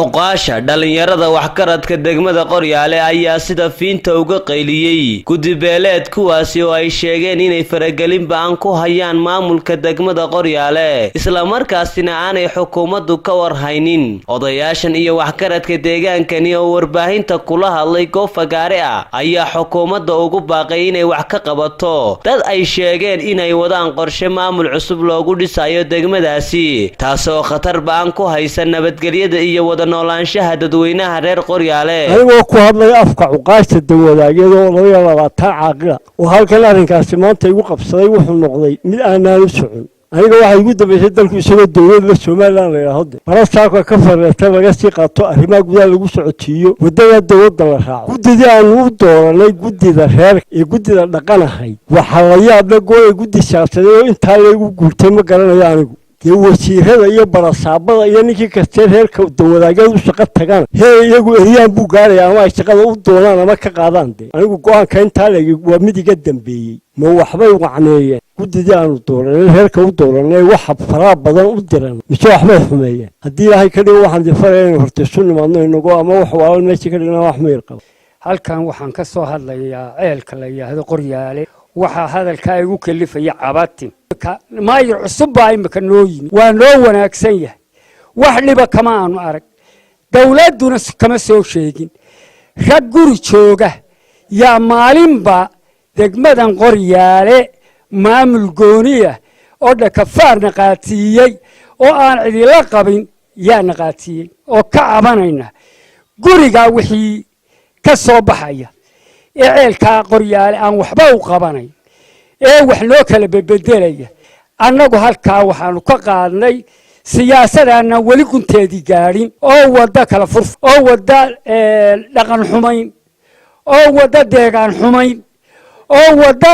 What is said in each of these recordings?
Cuqaasha dhalinyarada waxkaradka degmada Qoryaale ayaa sida fiinta uga qayliyay guddibeeleed kuwaasi oo ay sheegeen inay faragelin baan ku hayaan maamulka degmada Qoryaale isla markaasina aanay xukuumaddu ka warhaynin odayaashan iyo waxkaradka deegaankani oo warbaahinta kula hadlay goob fagaare ah ayaa xukuumadda ugu baaqay inay wax ka qabato dad ay sheegeen inay wadaan qorshe maamul cusub loogu dhisayo degmadaasi taasoo khatar baan ku haysan nabadgelyada iyo noolaanshaha dadweynaha reer Qoryaale anigoo ku hadlay afka cuqaashta dawladaageeda oo 22 caaqila oo halkan arrinkaasi maanta igu qabsaday wuxuu noqday mid aanan u socon aniga waxa igu dambeeyay dalku isagoo dawladda Soomaaliland la yiraahdo barasaaka ka fareerta laga sii qaato arrimaha gudaha lagu socotiyo wadada dawladda la raaco guddida aan u dooranay guddida reer iyo guddida dhaqanahay waxa la yaab leh gooy guddi siyaasadeed oo inta lagu guurtay ma garanayo anigu wasiirada iyo barasaabada iyo ninkii kasta reerka dawladaageed u shaqo tagaan iyagu eriyaan buu gaaray ama ay shaqada u doonaan ama ka qaadaan anigu go'aanka inta leeyahay waa mid iga dambeeyay ma waxbay wacneeyeen guddida aanu dooranay reerka u dooranay waxa fara badan u diran mise waxbay xumeeyeen haddii ilaahay ka dhigo waxaan difaray horta sunnimaadno inagu ama wax walaal meesha ka dhigna wax ma yirqabo halkan waxaan ka soo hadlayaa ceelka la yiraahdo Qoryaale waxa hadalka ay ugu kalifaya cabatin ما يعصب باي مكانوين وانو وناكسيه وحلي بكمان أرك دولات دون كما سو شيء رجوري شوجه يا مالين با دقمدان قريالة ما ملقونية أو كفار نقاتية أو أن عدي لقبين يا نقاتية أو كعبانينا قريقا وحي كصوب حيا إعيل كقريالة أن وحبا وقبانين wax loo kala beddelaya annagu halka waxaanu ka qaadnay siyaasadana wali gunteedii gaarin oo wada kala furf oo wada dhaqan xumayn oo wada deegaan xumayn oo wada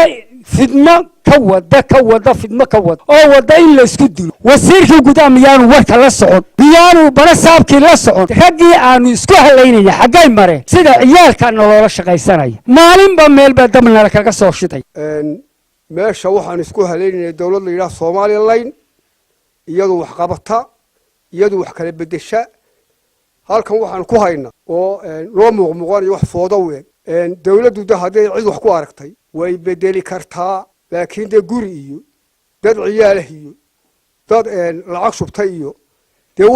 fidma ka wada fidma ka wada oo wada in la isku dilo wasiirkii gudaha miyaanu warka la socon miyaanu barasaabkii la socon ragii aanu isku haleynayna xagay mareen sida ciyaalka nolol shaqaysanaya maalinba meelba dabna kaga soo shiday meesha waxaan isku haleynay dawladda ila Soomaaliland iyadu wax qabata iyadu wax kala bedesha halkan waxaan ku haynaa oo loo muuqmuqanayo wax foodo weyn dawladdu haday cid wax ku aragtay way bedeli kartaa laakiin guri iyo dad ciyaalaha iyo dad lacag shubtay iyo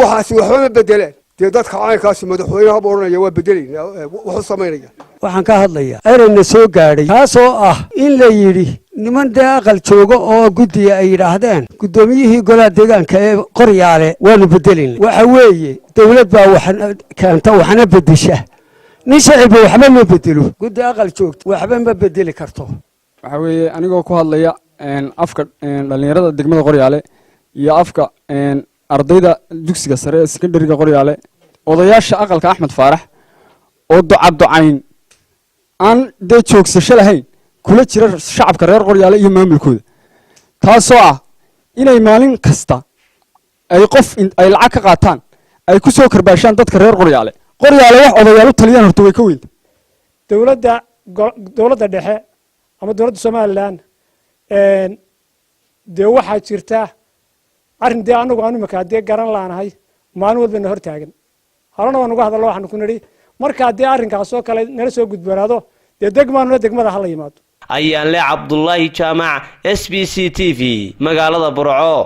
waxaasi waxba ma bedelaan dadka caynkaasi madaxweynaha boornaya waa bedelayna wuxuu sameeynaya waxaan ka hadlayaa erayna soo gaaray taasoo ah in la yiri niman aqal jooga oo guddiga ay yiraahdeen guddoomiyihii golaha deegaanka ee Qoryaale waanu bedelin waxa weeye dawlad baa waxan kaanta waxna bedesha nin shacib waxba ma bedelo guddi aqal joogto waxba ma bedeli karto waxa weeye anigoo ku hadlaya afka dhalinyarada degmada Qoryaale iyo afka ardayda dugsiga sare ee secondary-ga Qoryaale odayaasha aqalka Axmed Faarax oo ducayn aan joogsasho lahayn kula jira shacabka reer Qoryaale iyo maamulkooda taasoo ah inay maalin kasta ay qof ay lacag ka qaataan ay ku soo karbaashaan dadka reer Qoryaale wax odayaal u taliyaan horta way ka weyn dawladda dhexe ama dawladda Soomaaliland waxa jirta arrin anagu aanu makaadee garan laanahay maalin walba hor taagan halana waan uga hadalno waxaan ku niri marka arrinkaas oo kale nala soo gudbanaado degmada hala yimaado ayaan le Cabdullaahi Jaamac SBC TV magaalada Burco.